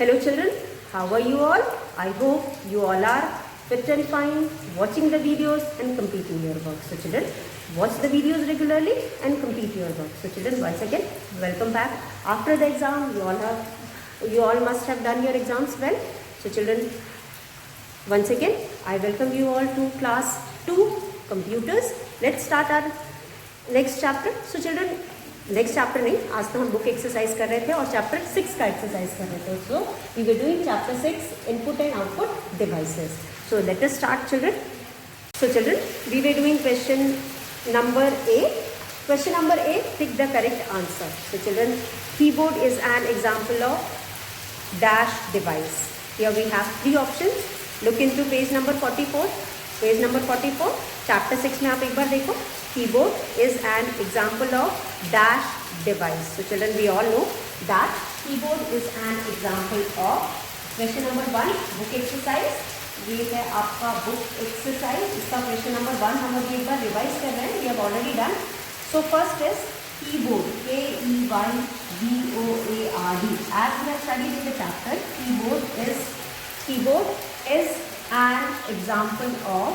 Hello children, how are you all? I hope you all are fit and fine, watching the videos and completing your work. So children, watch the videos regularly and complete your work. So children, once again, welcome back. After the exam, you all must have done your exams well. So children, once again, I welcome you all to class 2 computers. Let's start our next chapter. So children, next chapter नहीं, आज तो हम book exercise कर रहे थे और chapter 6 का exercise कर रहे थे. So we were doing chapter 6 input and output devices. So let us start children. So children, we were doing question number A. Question number A, pick the correct answer. So children, keyboard is an example of dash device. Here we have 3 options. Look into page number 44. Page number 44 chapter 6 में आप एक बार देखो. Keyboard is an example of dash device. So children, we all know that keyboard is an example of. Question number 1 book exercise. ये है आपका book exercise. इसका क्वेश्चन नंबर 1 हम अभी एक बार रिवाइज कर रहे हैं. We have already done. So first is keyboard, KEYBOARD. As we have studied in the chapter, keyboard is an example of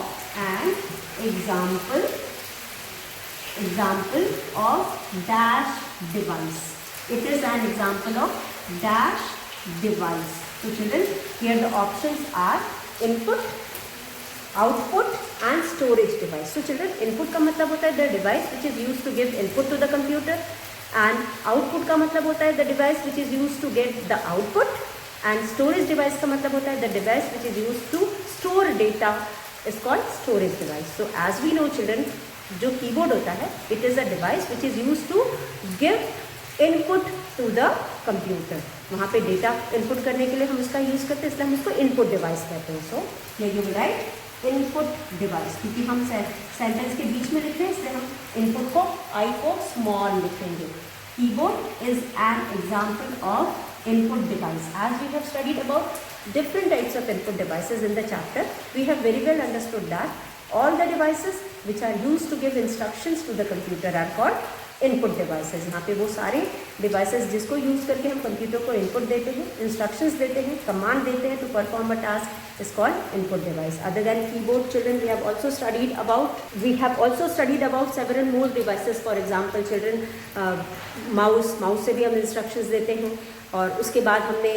dash device. It is an example of dash device. So children, here the options are input, output and storage device. So children, input का मतलब होता है the device which is used to give input to the computer, and output का मतलब होता है the device which is used to get the output, and storage device का मतलब होता है the device which is used to store data is called storage device. So as we know children, जो keyboard होता है it is a device which is used to give input to the computer. वहाँ पे data input करने के लिए हम उसका यूज़ करते हैं, इसलिए हम उसको इनपुट डिवाइस कहते हैं. सो here you will write input device, क्योंकि हम सेंटेंस के बीच में लिख रहे हैं इसलिए हम इनपुट को आई को स्मॉल लिखेंगे. Keyboard is an example of input device. As we have studied about different types of input devices in the chapter, we have very well understood that all the devices which are used to give instructions to the computer are called input devices. यहाँ पे वो सारे devices जिसको use करके हम computer को input देते हैं, instructions देते हैं, command देते हैं to perform a task is called input device. Other than keyboard, children, we have also studied about several more devices. For example, children, mouse से भी हम instructions देते हैं, और उसके बाद हमने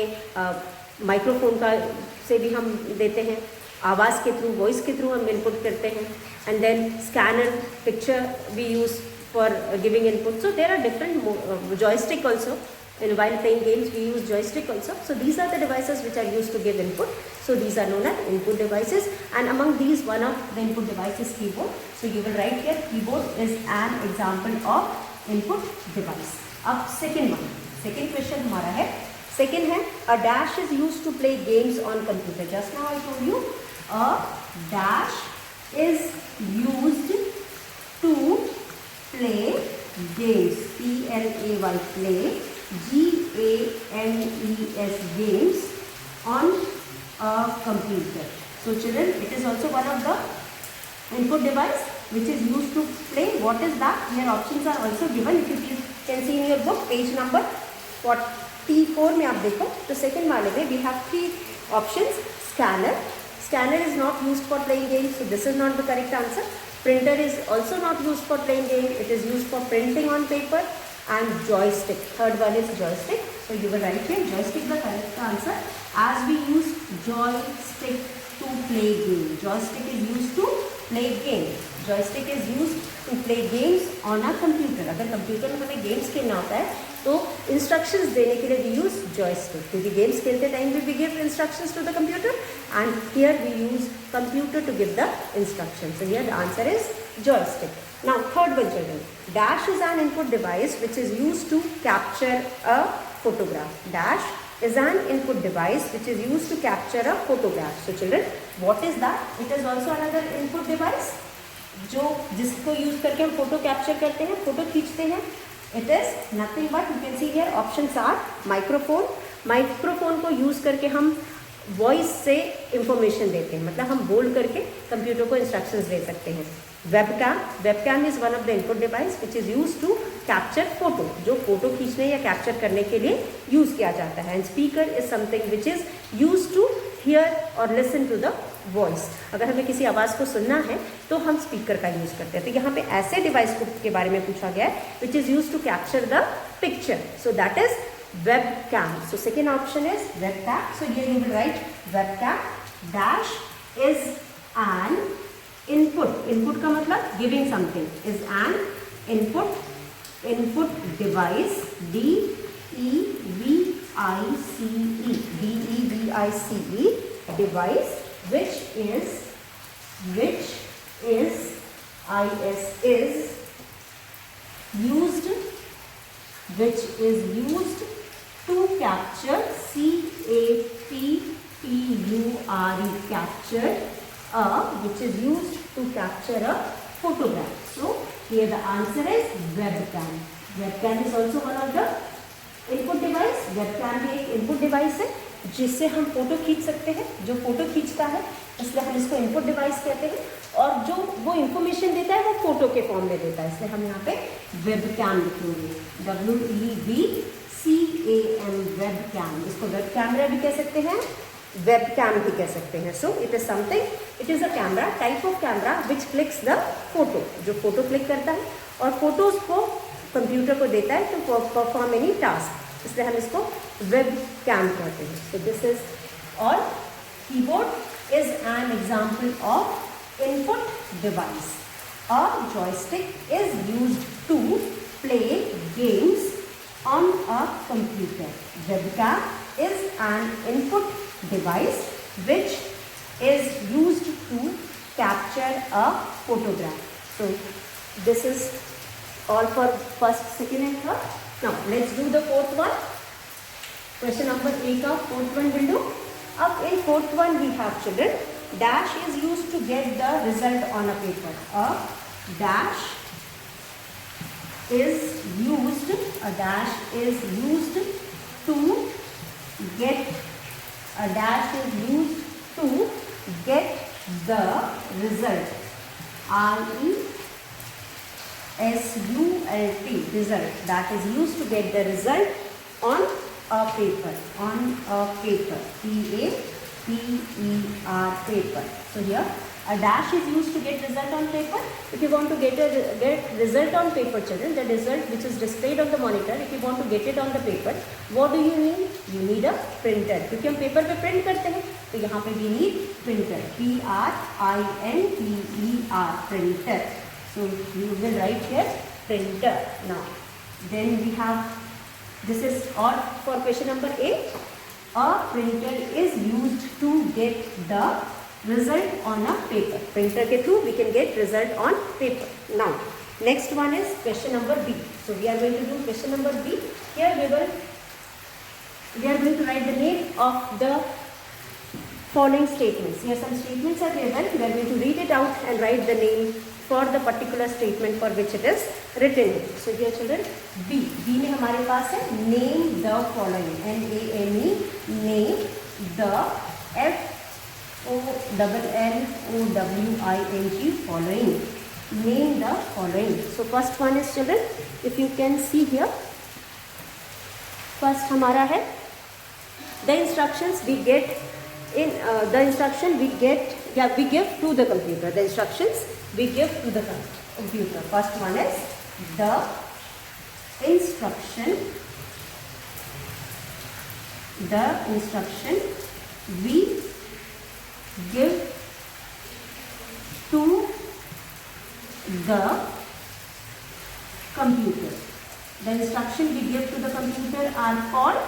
माइक्रोफोन का से भी हम देते हैं, आवाज़ के थ्रू, वॉइस के थ्रू हम इनपुट करते हैं. And then scanner, picture we use for giving input. So there are different. Joystick also, in while playing games we use joystick also. So these are the devices which are used to give input. So these are known as input devices, and among these one of the input devices is keyboard. So you will write here keyboard is an example of input device. अब second question हमारा है, second है a dash is used to play games on computer. Just now I told you a dash is used to play games. PLAY, play, GAMES, games on a computer. So children, it is also one of the input device which is used to play. What is that? Here options are also given. If you can see in your book, page number 44 में आप देखो तो second वाले में we have 3 options. Scanner is not used for playing games, so this is not the correct answer. Printer is also not used for playing games. It is used for printing on paper. And joystick, third one is joystick. So you will write here joystick the correct answer, as we use joystick to play game. Joystick is used to play game. Joystick is used to play games on a computer. अगर computer में हमें games खेलना होता है तो instructions देने के लिए वी यूज़ जॉयस्टिक, क्योंकि गेम्स खेलते टाइम भी we give instructions to the computer, and here we use computer to give the instruction. So here the answer is joystick. Now third one children, dash is an input device which is used to capture a photograph. Dash is an input device which is used to capture a photograph. So children, what is that? It is also another input device जिसको use करके हम photo capture करते हैं, photo खींचते हैं. It is nothing but, you can see here options are microphone. Microphone को use करके हम वॉइस से इंफॉर्मेशन देते हैं, मतलब हम बोल करके कंप्यूटर को इंस्ट्रक्शंस दे सकते हैं. Webcam is one of the input device which is use to capture photo, जो फोटो खींचने या कैप्चर करने के लिए यूज किया जाता है. And speaker is something which is use to hear और लिसन टू द वॉइस. अगर हमें किसी आवाज़ को सुनना है तो हम स्पीकर का यूज़ करते हैं. तो यहाँ पे ऐसे डिवाइस के बारे में पूछा गया है which is use to capture the picture. So that is webcam. So second option is webcam. So here you will write webcam dash is an input. Input का मतलब giving something. Is an input device. D-E-V-I-C-E. D-E-V-I-C-E device which is used to capture C-A-P-T-U-R-E capture which is used to capture a photograph. So here the answer is webcam. Webcam is also one of the input device. webcam भी एक input device है जिससे हम photo खींच सकते हैं. जो photo खींचता है इसलिए हम इसको इनपुट डिवाइस कहते हैं, और जो वो इंफॉर्मेशन देता है वो फोटो के फॉर्म में देता है, इसलिए हम यहाँ पे वेबकैम लिखेंगे. WEBCAM webcam. इसको वेब कैमरा भी कह सकते हैं, वेबकैम भी कह सकते हैं. So it is something, it is a camera, type of camera which clicks the photo, जो फोटो क्लिक करता है और फोटोज को कंप्यूटर को देता है टू परफॉर्म एनी टास्क, इसलिए हम इसको वेबकैम कहते हैं. So this is all. Keyboard is an example of input device. A joystick is used to play games on a computer. Webcam is an input device which is used to capture a photograph. So this is all for first, second and third. Now let's do the fourth one. Question number 8 of fourth one will do. Up in fourth one we have children, dash is used to get the result on a paper. A dash is used to get the result. RESULT, result, that is used to get the result on a paper. P-A-P-E-R, paper. So here a dash is used to get result on paper. If you want to get result on paper, children, the result which is displayed on the monitor, if you want to get it on the paper, what do you need? You need a printer. क्योंकि हम paper पे print करते हैं, तो यहाँ पे we need printer. P-R-I-N-T-E-R, printer. So you will write here printer. Now then we have, this is all for question number 8. A printer is used to get the result on a paper. Printer के through we can get result on paper. Now next one is question number B. So we are going to do question number B. Here we are going to write the name of the following statements. Here some statements are given. We are going to read it out and write the name for the particular statement for which it is written. So here children, B में हमारे पास है name the following, N-A-M-E, name the, F-O-L-L-O-W-I-N-G, following, name the following. So first one is children, if you can see here, first हमारा है the instructions we get in the instruction we give to the computer. The instructions we give to the computer. First one is the instruction we give to the computer. The instruction we give to the computer are called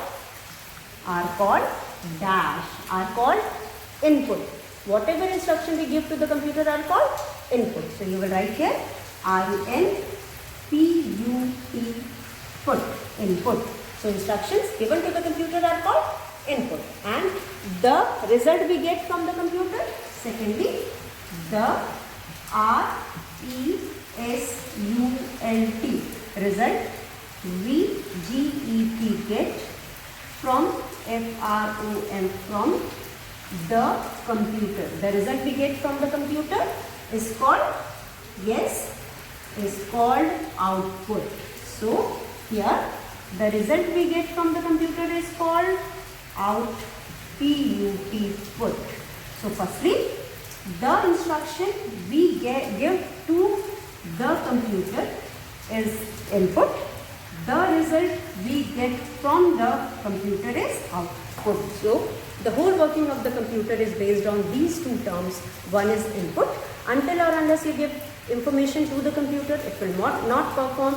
dash, are called input. Whatever instruction we give to the computer are called input. So you will write here I-N-P-U-T, put, input. So instructions given to the computer are called input. And the result we get from the computer, secondly, the R-E-S-U-L-T, result we G-E-T get from F-R-O-M, from the computer. The result we get from the computer is called yes, is called output. So here the result we get from the computer is called put. So firstly, the instruction we give to the computer is input. The result we get from the computer is output. So the whole working of the computer is based on these two terms. One is input. Until or unless you give information to the computer, it will not perform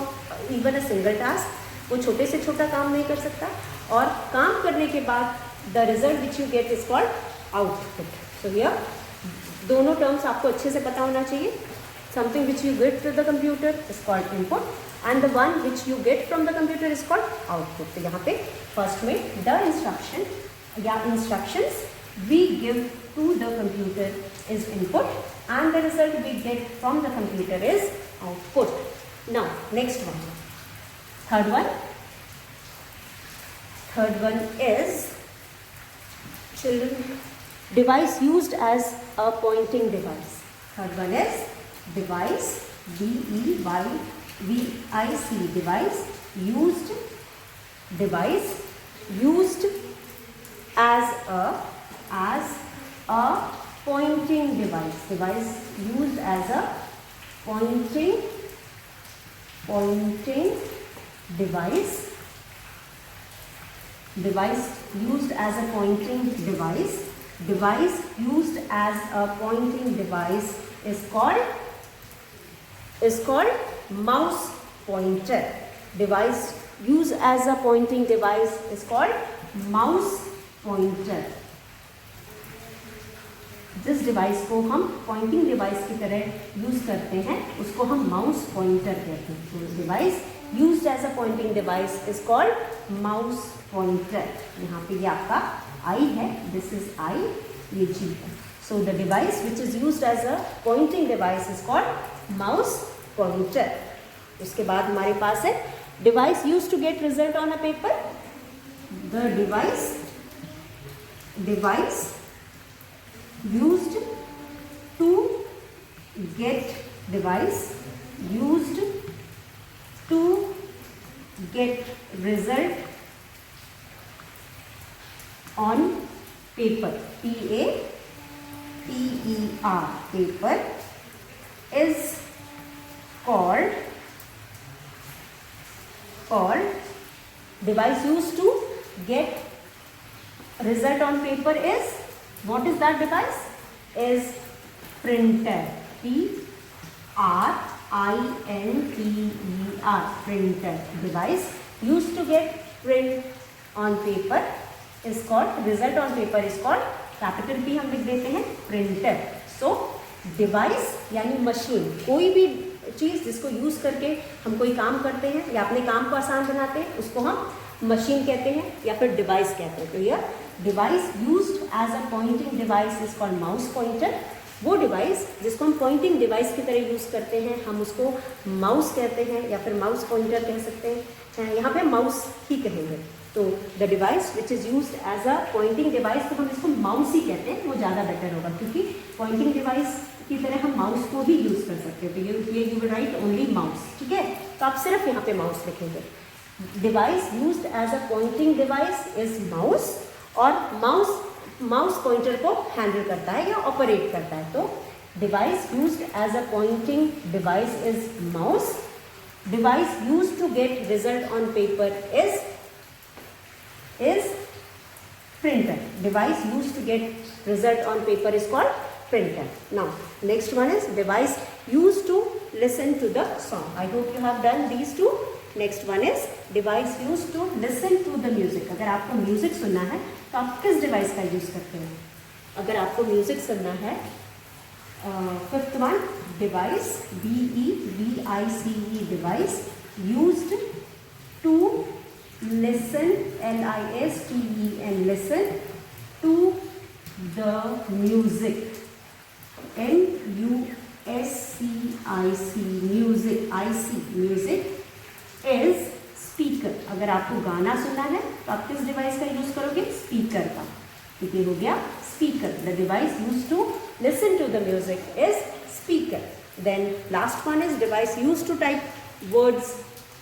even a single task. वो छोटे से छोटा काम नहीं कर सकता, और काम करने के बाद the result which you get is called output. So here दोनों terms आपको अच्छे से पता होना चाहिए. Something which you get to the computer is called input and the one which you get from the computer is called output. तो यहाँ पे first में the instruction या instructions we give to the computer is input and the result we get from the computer is output. Now next one. Third one is children, device used as a pointing device. Third one is device, D-E-Y-V-I-C, device used as a pointing device. Device used as a pointing device. Device used as a pointing device. Device used as a pointing device is called mouse pointer. Device used as a pointing device is called mouse pointer. जिस device को हम pointing device की तरह use करते हैं उसको हम mouse pointer कहते हैं. तो device used as a pointing device is called mouse pointer. यहाँ पे ये आपका आई है, दिस इज आई, ये जी है. So the device which is used as a pointing device is called mouse pointer. उसके बाद हमारे पास है device use to get result on a paper. The device used to get result on paper, P-A-P-E-R, paper, is called device used to get result on paper is, what is that device? Is printer. P-R-I-N-T-E-R, printer. Device used to get print on paper is called, result on paper is called, capital P हम लिख देते हैं, printer. So device यानी machine, कोई भी चीज़ जिसको use करके हम कोई काम करते हैं या अपने काम को आसान बनाते हैं उसको हम मशीन कहते हैं या फिर डिवाइस कहते हैं. तो यह device used as a pointing device is called mouse pointer. वो डिवाइस जिसको हम पॉइंटिंग डिवाइस की तरह यूज़ करते हैं हम उसको माउस कहते हैं या फिर माउस पॉइंटर कह सकते हैं. यहाँ पे माउस ही कहेंगे. तो the device which is used as a pointing device, तो हम इसको माउस ही कहते हैं, वो ज़्यादा बेटर होगा क्योंकि पॉइंटिंग डिवाइस की तरह हम माउस को भी यूज़ कर सकते हैं. तो ये you will write only mouse. ठीक है, तो आप सिर्फ यहाँ पे माउस लिखेंगे. Device used as a pointing device is mouse, और माउस पॉइंटर को हैंडल करता है या ऑपरेट करता है. तो device used as a pointing device is mouse. Device used to get result on paper is printer. Device used to get result on paper is called printer. Now next one is device used to listen to the song. I hope you have done these two. Next one is device used to listen to the music. अगर आपको music सुनना है तो आप किस device का use करते हैं? अगर आपको म्यूजिक सुनना है, fifth one, device, DEVICE, device used to listen, LISTEN, listen to the music, MUSIC, music, IC, music is speaker. अगर आपको गाना सुनना है तो आप किस डिवाइस का यूज़ करोगे? स्पीकर का. ठीक हो गया, speaker. The device use to listen to the music is speaker. Then last one is device used to type words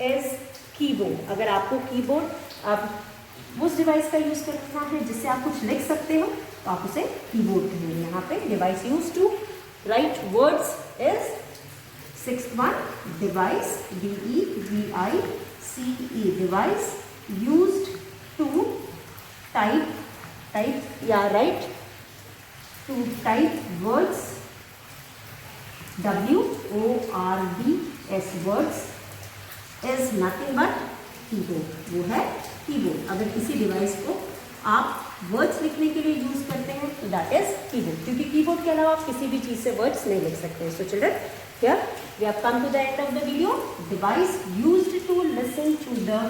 is keyboard. अगर आपको कीबोर्ड आप उस डिवाइस का यूज़ करना है जिससे आप कुछ लिख सकते हो तो आप उसे कीबोर्ड कहेंगे. यहाँ पे device use to write words is 6th one, device, DEVICE, device used to type या write, to type words, WORDS, words is nothing but keyboard. वो है कीबोर्ड. अगर किसी डिवाइस को आप वर्ड्स लिखने के लिए यूज करते हैं तो दैट इज कीबोर्ड, क्योंकि कीबोर्ड के अलावा आप किसी भी चीज़ से वर्ड्स नहीं लिख सकते. So children, here we have come to the end of the video. Device used to listen to the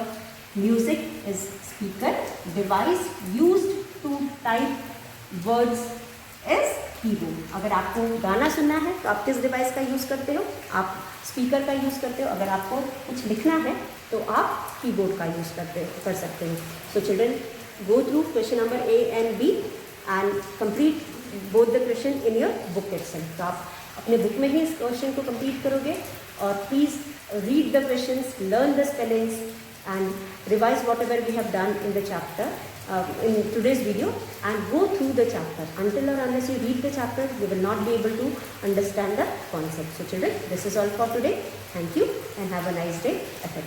music is speaker. Device used to type words is keyboard. अगर आपको गाना सुनना है तो आप किस डिवाइस का यूज़ करते हो? आप स्पीकर का यूज़ करते हो. अगर आपको कुछ लिखना है तो आप कीबोर्ड का यूज़ कर सकते हो. So children, go through question number A and B and complete both the question in your book itself. तो आप अपने बुक में ही इस क्वेश्चन को कंप्लीट करोगे. और please read the questions, learn the spellings and revise whatever we have done in the chapter in today's video and go through the chapter. Until or unless you read the chapter, you will not be able to understand the concept. So children, this is all for today. Thank you and have a nice day ahead.